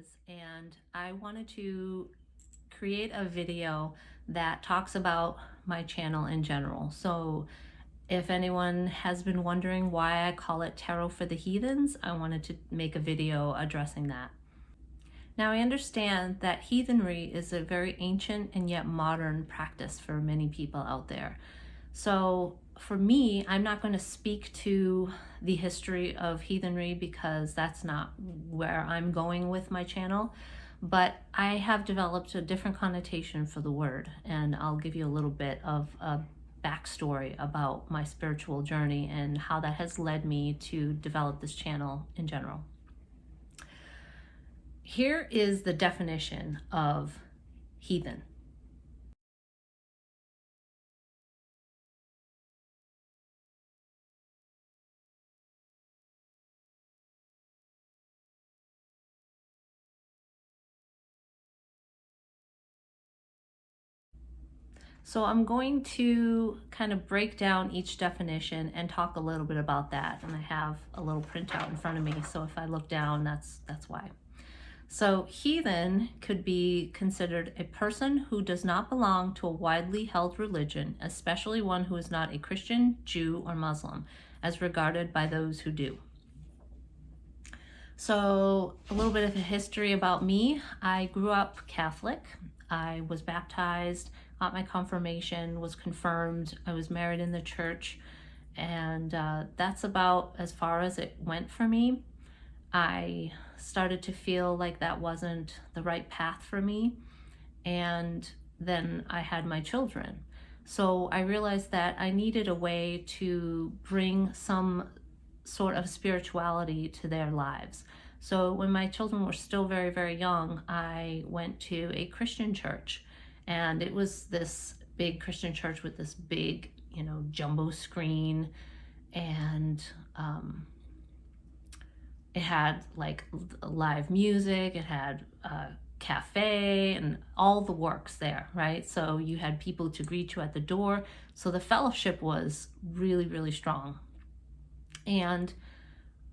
is, and I wanted to create a video that talks about my channel in general. So if anyone has been wondering why I call it Tarot for the Heathens, I wanted to make a video addressing that. Now, I understand that heathenry is a very ancient and yet modern practice for many people out there. So for me, I'm not going to speak to the history of heathenry because that's not where I'm going with my channel. But I have developed a different connotation for the word, and I'll give you a little bit of a backstory about my spiritual journey and how that has led me to develop this channel in general. Here is the definition of heathen. So I'm going to kind of break down each definition and talk a little bit about that. And I have a little printout in front of me, so if I look down, that's why. So heathen could be considered a person who does not belong to a widely held religion, especially one who is not a Christian, Jew, or Muslim, as regarded by those who do. So a little bit of a history about me. I grew up Catholic. I was baptized, got my confirmation, was confirmed. I was married in the church, and that's about as far as it went for me. I started to feel like that wasn't the right path for me, and then I had my children. So I realized that I needed a way to bring some sort of spirituality to their lives. So when my children were still very, very young, I went to a Christian church, and it was this big Christian church with this big, jumbo screen, and it had like live music, it had a cafe and all the works there, right? So you had people to greet you at the door. So the fellowship was really, really strong. And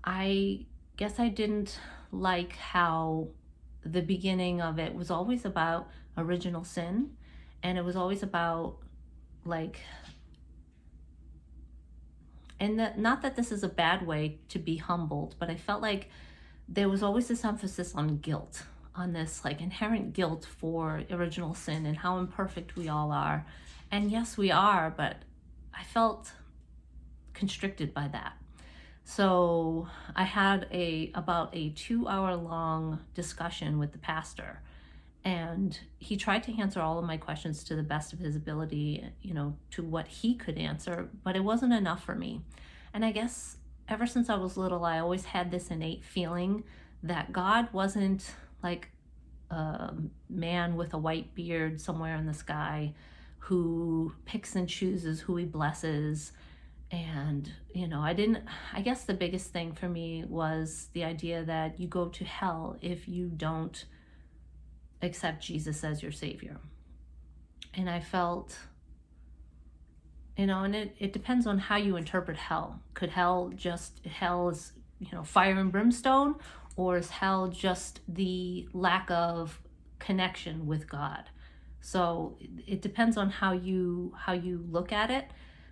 I guess I didn't like how the beginning of it was always about original sin, and it was always about and not that this is a bad way to be humbled, but I felt like there was always this emphasis on guilt, on this inherent guilt for original sin and how imperfect we all are. And yes, we are, but I felt constricted by that. So I had about a 2-hour long discussion with the pastor, and he tried to answer all of my questions to the best of his ability, to what he could answer, but it wasn't enough for me. And I guess ever since I was little, I always had this innate feeling that God wasn't like a man with a white beard somewhere in the sky who picks and chooses who he blesses. And, I guess the biggest thing for me was the idea that you go to hell if you don't accept Jesus as your Savior. And I felt, and it depends on how you interpret hell. Could hell is, fire and brimstone, or is hell just the lack of connection with God? So it depends on how you look at it.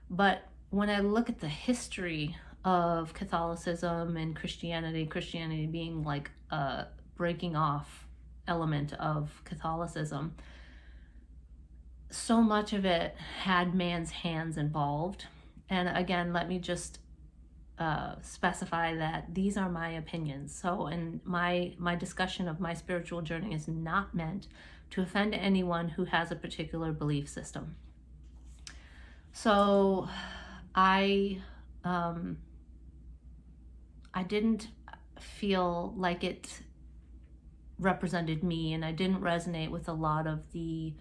But when I look at the history of Catholicism and Christianity being like a breaking off element of Catholicism, so much of it had man's hands involved. And again, let me just specify that these are my opinions. So, and my discussion of my spiritual journey is not meant to offend anyone who has a particular belief system. So I didn't feel like it represented me, and I didn't resonate with a lot of the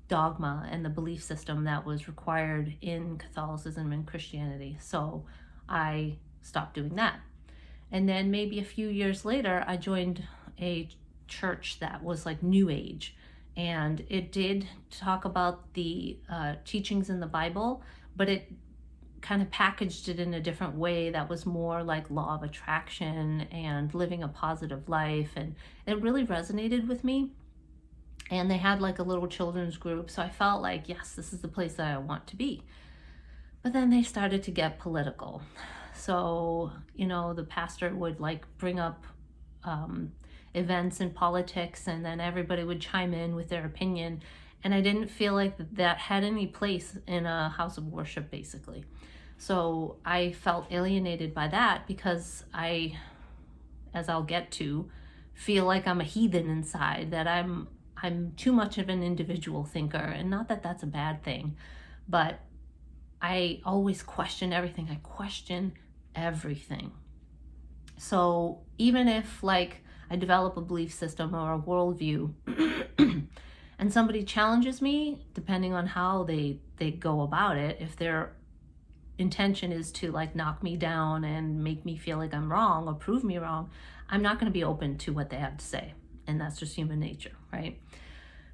dogma and the belief system that was required in Catholicism and Christianity. So I stopped doing that. And then maybe a few years later, I joined a church that was like New Age, and it did talk about the teachings in the Bible, but it kind of packaged it in a different way that was more like law of attraction and living a positive life. And it really resonated with me. And they had like a little children's group. So I felt like, yes, this is the place that I want to be. But then they started to get political. So, the pastor would like bring up events in politics, and then everybody would chime in with their opinion. And I didn't feel like that had any place in a house of worship, basically. So I felt alienated by that because I, as I'll get to, feel like I'm a heathen inside, that I'm too much of an individual thinker. And not that that's a bad thing, but I always question everything. I question everything. So even if like I develop a belief system or a worldview and somebody challenges me, depending on how they go about it, if their intention is to like knock me down and make me feel like I'm wrong or prove me wrong, I'm not going to be open to what they have to say. And that's just human nature, right?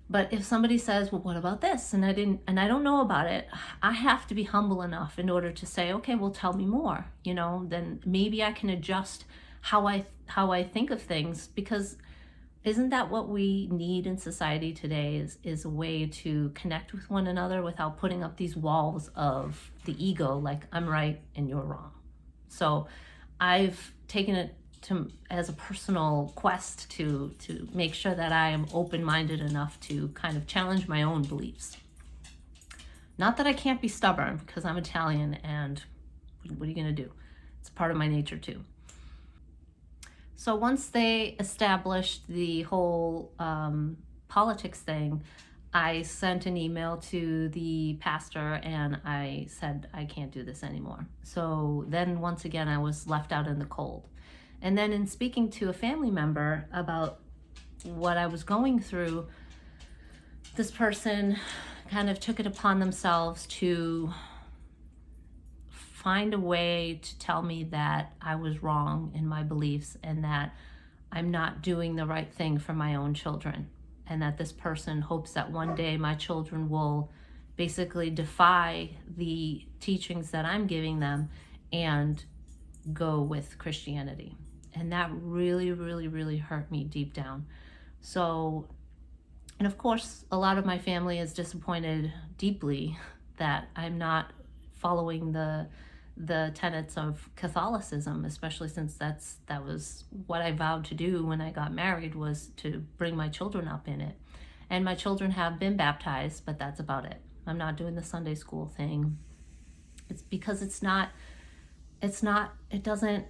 But if somebody says, well, what about this? And I don't know about it, I have to be humble enough in order to say, okay, well, tell me more, then maybe I can adjust how I think of things, because isn't that what we need in society today is a way to connect with one another without putting up these walls of the ego, like I'm right and you're wrong. So I've taken it as a personal quest to make sure that I am open-minded enough to kind of challenge my own beliefs. Not that I can't be stubborn, because I'm Italian, and what are you going to do? It's part of my nature too. So once they established the whole politics thing, I sent an email to the pastor and I said, I can't do this anymore. So then once again, I was left out in the cold. And then in speaking to a family member about what I was going through, this person kind of took it upon themselves to find a way to tell me that I was wrong in my beliefs and that I'm not doing the right thing for my own children. And that this person hopes that one day my children will basically defy the teachings that I'm giving them and go with Christianity. And that really, really, really hurt me deep down. So, and of course, a lot of my family is disappointed deeply that I'm not following the tenets of Catholicism, especially since that was what I vowed to do when I got married, was to bring my children up in it. And my children have been baptized, but that's about it. I'm not doing the Sunday school thing. It's because it doesn't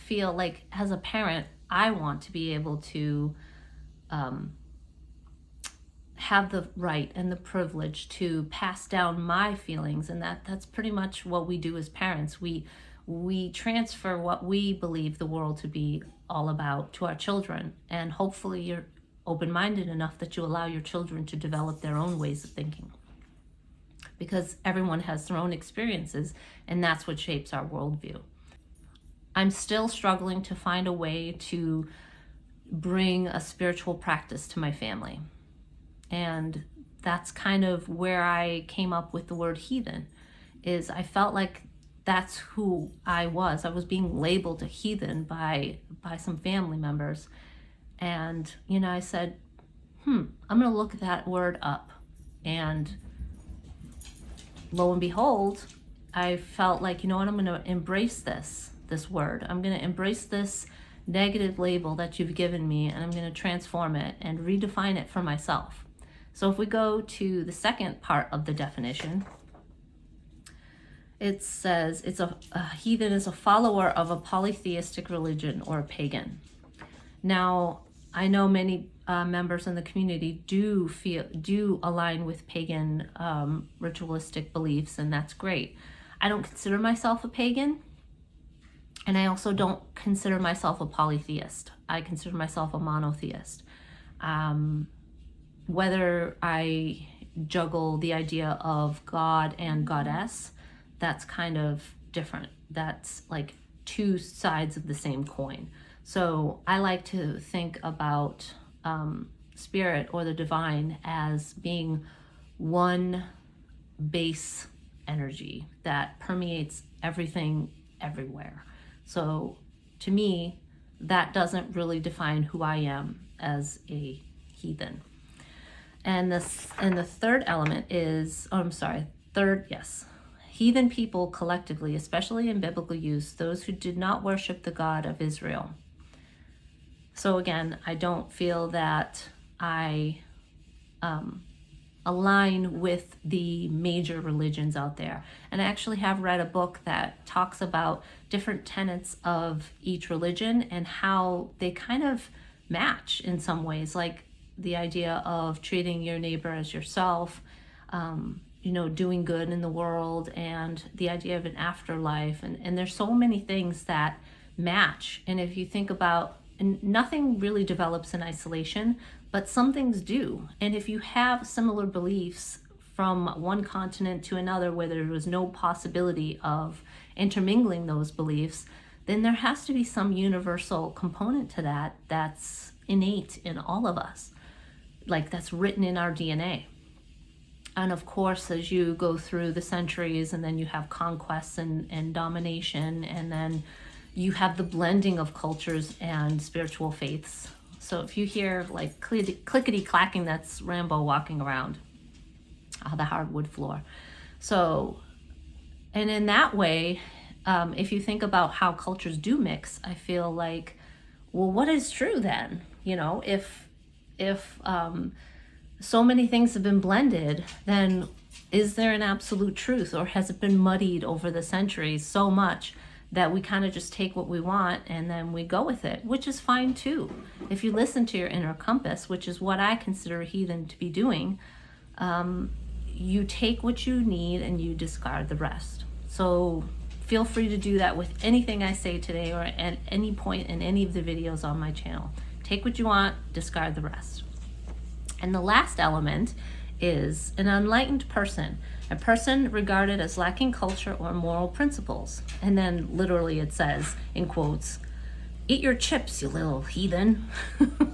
feel like, as a parent, I want to be able to have the right and the privilege to pass down my feelings, and that's pretty much what we do as parents. We transfer what we believe the world to be all about to our children, and hopefully you're open-minded enough that you allow your children to develop their own ways of thinking, because everyone has their own experiences, and that's what shapes our worldview. I'm still struggling to find a way to bring a spiritual practice to my family. And that's kind of where I came up with the word heathen, is I felt like that's who I was. I was being labeled a heathen by some family members. And, I said, I'm going to look that word up. And lo and behold, I felt like, I'm going to embrace this word. I'm going to embrace this negative label that you've given me, and I'm going to transform it and redefine it for myself. So if we go to the second part of the definition, it says a heathen is a follower of a polytheistic religion or a pagan. Now, I know many members in the community do align with pagan ritualistic beliefs, and that's great. I don't consider myself a pagan, and I also don't consider myself a polytheist. I consider myself a monotheist. Whether I juggle the idea of God and goddess, that's kind of different. That's like two sides of the same coin. So I like to think about spirit or the divine as being one base energy that permeates everything everywhere. So to me, that doesn't really define who I am as a heathen. And the third element is, heathen people collectively, especially in biblical use, those who did not worship the God of Israel. So again, I don't feel that I align with the major religions out there. And I actually have read a book that talks about different tenets of each religion and how they kind of match in some ways, like the idea of treating your neighbor as yourself, doing good in the world, and the idea of an afterlife. And there's so many things that match. And if you think about, and nothing really develops in isolation, but some things do. And if you have similar beliefs from one continent to another where there was no possibility of intermingling those beliefs, then there has to be some universal component to that that's innate in all of us, like that's written in our DNA. And of course, as you go through the centuries, and then you have conquests and domination, and then you have the blending of cultures and spiritual faiths. So if you hear like clickety clacking, that's Rambo walking around the hardwood floor. So, and in that way, if you think about how cultures do mix, I feel like, well, what is true then? If so many things have been blended, then is there an absolute truth, or has it been muddied over the centuries so much that we kind of just take what we want and then we go with it, which is fine too. If you listen to your inner compass, which is what I consider a heathen to be doing, you take what you need and you discard the rest. So feel free to do that with anything I say today or at any point in any of the videos on my channel. Take what you want, discard the rest. And the last element is an enlightened person, a person regarded as lacking culture or moral principles. And then literally it says, in quotes, "Eat your chips, you little heathen."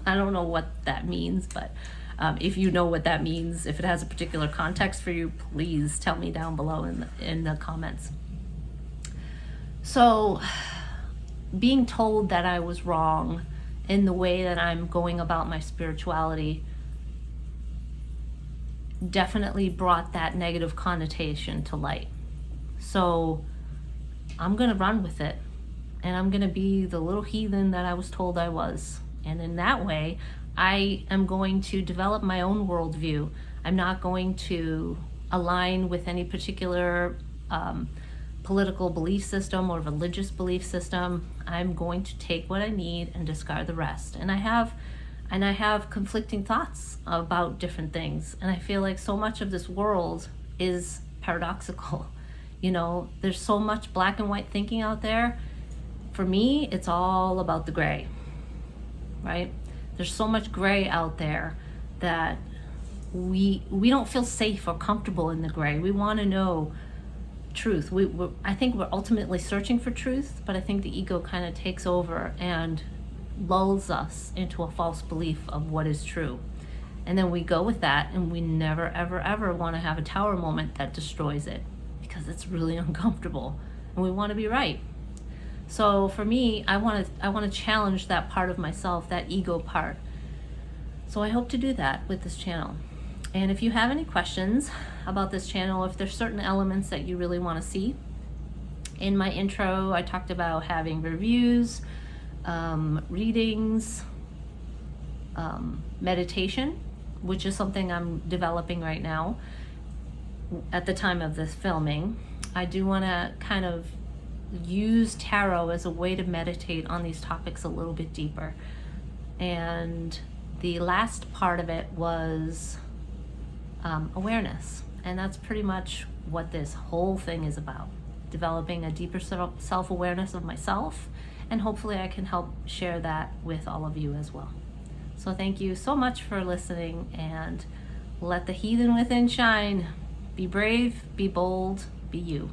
I don't know what that means, but if you know what that means, if it has a particular context for you, please tell me down below in the comments. So being told that I was wrong in the way that I'm going about my spirituality definitely brought that negative connotation to light. So I'm going to run with it, and I'm going to be the little heathen that I was told I was. And in that way, I am going to develop my own worldview. I'm not going to align with any particular political belief system or religious belief system. I'm going to take what I need and discard the rest. And I have conflicting thoughts about different things. And I feel like so much of this world is paradoxical. There's so much black and white thinking out there. For me, it's all about the gray, right? There's so much gray out there that we don't feel safe or comfortable in the gray. We want to know truth. I think we're ultimately searching for truth, but I think the ego kind of takes over and lulls us into a false belief of what is true. And then we go with that, and we never, ever, ever want to have a tower moment that destroys it, because it's really uncomfortable and we want to be right. So for me, I want to challenge that part of myself, that ego part. So I hope to do that with this channel. And if you have any questions about this channel, if there's certain elements that you really want to see, in my intro, I talked about having reviews, readings, meditation, which is something I'm developing right now at the time of this filming. I do want to kind of use tarot as a way to meditate on these topics a little bit deeper. And the last part of it was awareness. And that's pretty much what this whole thing is about. Developing a deeper self-awareness of myself, and hopefully I can help share that with all of you as well. So thank you so much for listening, and let the heathen within shine. Be brave, be bold, be you.